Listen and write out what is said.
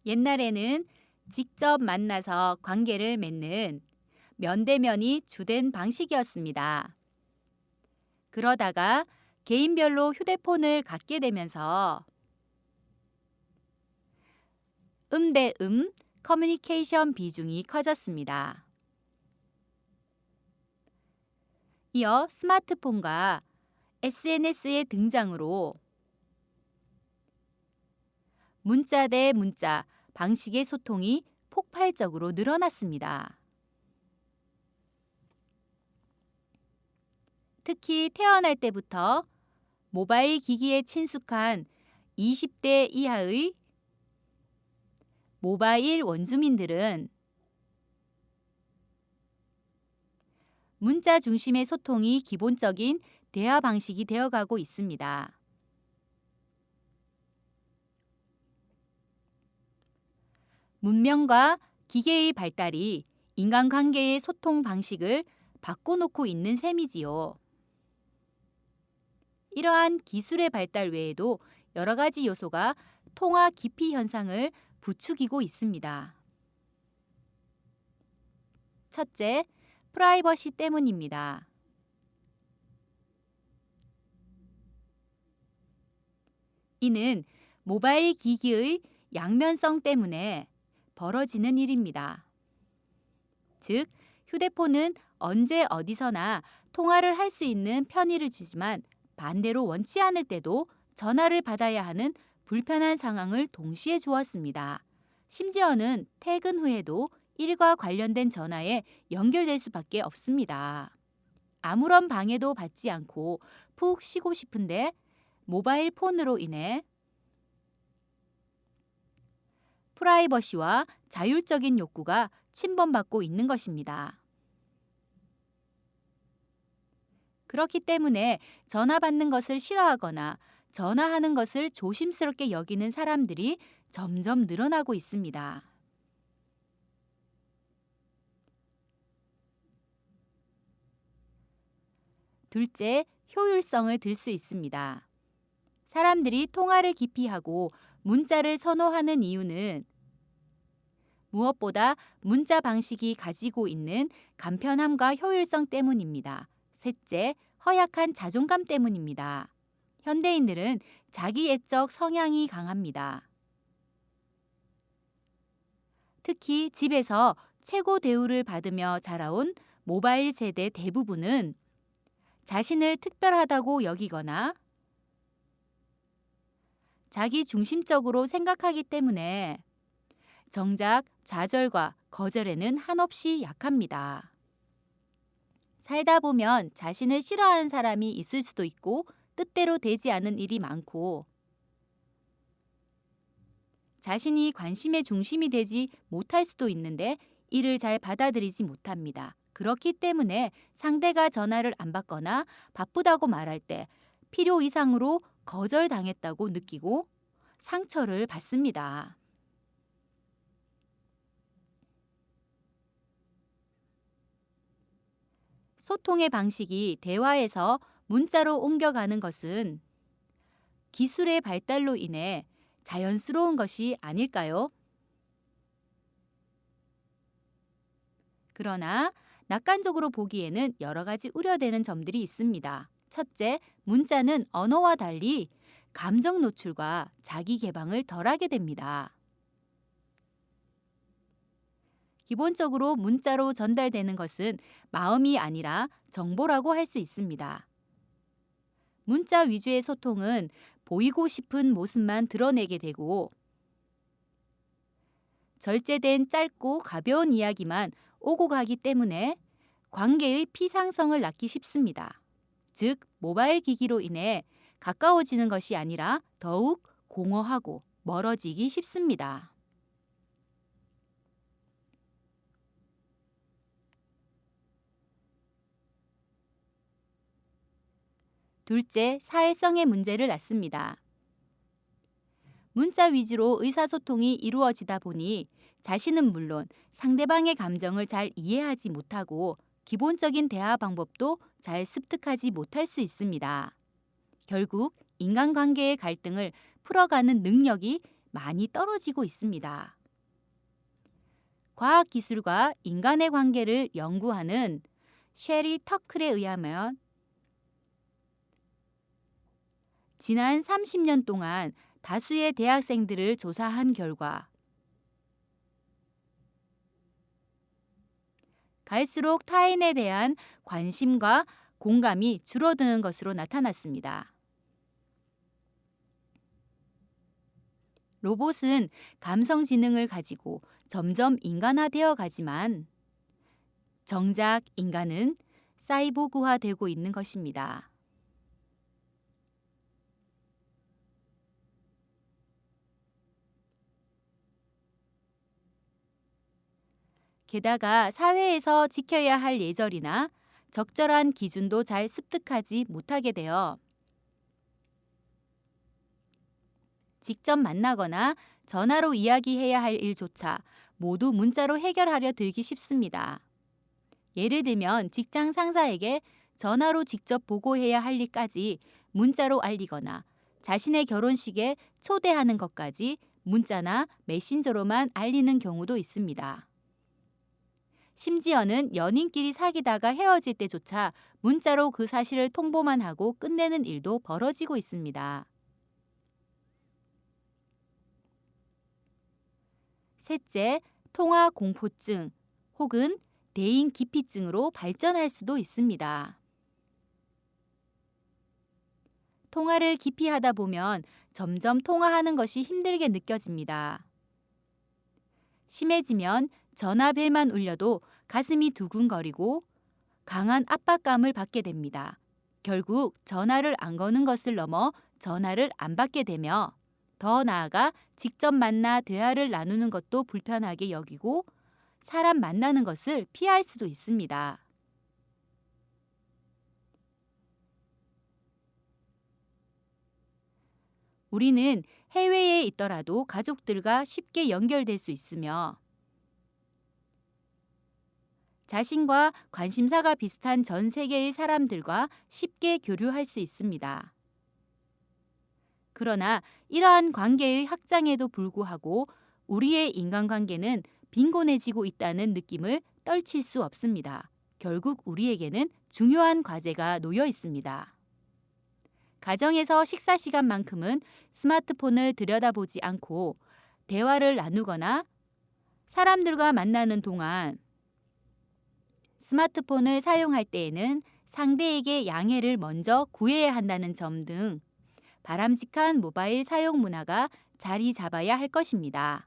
옛날에는 직접 만나서 관계를 맺는 면대면이 주된 방식이었습니다. 그러다가 개인별로 휴대폰을 갖게 되면서 대 커뮤니케이션 비중이 커졌습니다. 이어 스마트폰과 SNS의 등장으로 문자 대 문자 방식의 소통이 폭발적으로 늘어났습니다. 특히 태어날 때부터 모바일 기기에 친숙한 20대 이하의 모바일 원주민들은 문자 중심의 소통이 기본적인 대화 방식이 되어가고 있습니다. 문명과 기계의 발달이 인간관계의 소통 방식을 바꿔놓고 있는 셈이지요. 이러한 기술의 발달 외에도 여러 가지 요소가 통화 기피 현상을 부추기고 있습니다. 첫째, 프라이버시 때문입니다. 이는 모바일 기기의 양면성 때문에 벌어지는 일입니다. 즉, 휴대폰은 언제 어디서나 통화를 할 수 있는 편의를 주지만 반대로 원치 않을 때도 전화를 받아야 하는 불편한 상황을 동시에 주었습니다. 심지어는 퇴근 후에도 일과 관련된 전화에 연결될 수밖에 없습니다. 아무런 방해도 받지 않고 푹 쉬고 싶은데 모바일 폰으로 인해 프라이버시와 자율적인 욕구가 침범받고 있는 것입니다. 그렇기 때문에 전화 받는 것을 싫어하거나 전화하는 것을 조심스럽게 여기는 사람들이 점점 늘어나고 있습니다. 둘째, 효율성을 들 수 있습니다. 사람들이 통화를 기피하고 문자를 선호하는 이유는 무엇보다 문자 방식이 가지고 있는 간편함과 효율성 때문입니다. 셋째, 허약한 자존감 때문입니다. 현대인들은 자기애적 성향이 강합니다. 특히 집에서 최고 대우를 받으며 자라온 모바일 세대 대부분은 자신을 특별하다고 여기거나 자기 중심적으로 생각하기 때문에 정작 좌절과 거절에는 한없이 약합니다. 살다 보면 자신을 싫어하는 사람이 있을 수도 있고 뜻대로 되지 않은 일이 많고 자신이 관심의 중심이 되지 못할 수도 있는데 이를 잘 받아들이지 못합니다. 그렇기 때문에 상대가 전화를 안 받거나 바쁘다고 말할 때 필요 이상으로 거절당했다고 느끼고 상처를 받습니다. 소통의 방식이 대화에서 문자로 옮겨가는 것은 기술의 발달로 인해 자연스러운 것이 아닐까요? 그러나 낙관적으로 보기에는 여러 가지 우려되는 점들이 있습니다. 첫째, 문자는 언어와 달리 감정 노출과 자기 개방을 덜하게 됩니다. 기본적으로 문자로 전달되는 것은 마음이 아니라 정보라고 할 수 있습니다. 문자 위주의 소통은 보이고 싶은 모습만 드러내게 되고 절제된 짧고 가벼운 이야기만 오고 가기 때문에 관계의 피상성을 낳기 쉽습니다. 즉, 모바일 기기로 인해 가까워지는 것이 아니라 더욱 공허하고 멀어지기 쉽습니다. 둘째, 사회성의 문제를 낳습니다. 문자 위주로 의사소통이 이루어지다 보니 자신은 물론 상대방의 감정을 잘 이해하지 못하고 기본적인 대화 방법도 잘 습득하지 못할 수 있습니다. 결국 인간관계의 갈등을 풀어가는 능력이 많이 떨어지고 있습니다. 과학기술과 인간의 관계를 연구하는 셰리 터클에 의하면 지난 30년 동안 다수의 대학생들을 조사한 결과 갈수록 타인에 대한 관심과 공감이 줄어드는 것으로 나타났습니다. 로봇은 감성 지능을 가지고 점점 인간화되어 가지만 정작 인간은 사이보그화되고 있는 것입니다. 게다가 사회에서 지켜야 할 예절이나 적절한 기준도 잘 습득하지 못하게 되어 직접 만나거나 전화로 이야기해야 할 일조차 모두 문자로 해결하려 들기 쉽습니다. 예를 들면 직장 상사에게 전화로 직접 보고해야 할 일까지 문자로 알리거나 자신의 결혼식에 초대하는 것까지 문자나 메신저로만 알리는 경우도 있습니다. 심지어는 연인끼리 사귀다가 헤어질 때조차 문자로 그 사실을 통보만 하고 끝내는 일도 벌어지고 있습니다. 셋째, 통화 공포증 혹은 대인 기피증으로 발전할 수도 있습니다. 통화를 깊이 하다 보면 점점 통화하는 것이 힘들게 느껴집니다. 심해지면 전화벨만 울려도 가슴이 두근거리고 강한 압박감을 받게 됩니다. 결국 전화를 안 거는 것을 넘어 전화를 안 받게 되며 더 나아가 직접 만나 대화를 나누는 것도 불편하게 여기고 사람 만나는 것을 피할 수도 있습니다. 우리는 해외에 있더라도 가족들과 쉽게 연결될 수 있으며 자신과 관심사가 비슷한 전 세계의 사람들과 쉽게 교류할 수 있습니다. 그러나 이러한 관계의 확장에도 불구하고 우리의 인간관계는 빈곤해지고 있다는 느낌을 떨칠 수 없습니다. 결국 우리에게는 중요한 과제가 놓여 있습니다. 가정에서 식사 시간만큼은 스마트폰을 들여다보지 않고 대화를 나누거나 사람들과 만나는 동안 스마트폰을 사용할 때에는 상대에게 양해를 먼저 구해야 한다는 점 등 바람직한 모바일 사용 문화가 자리 잡아야 할 것입니다.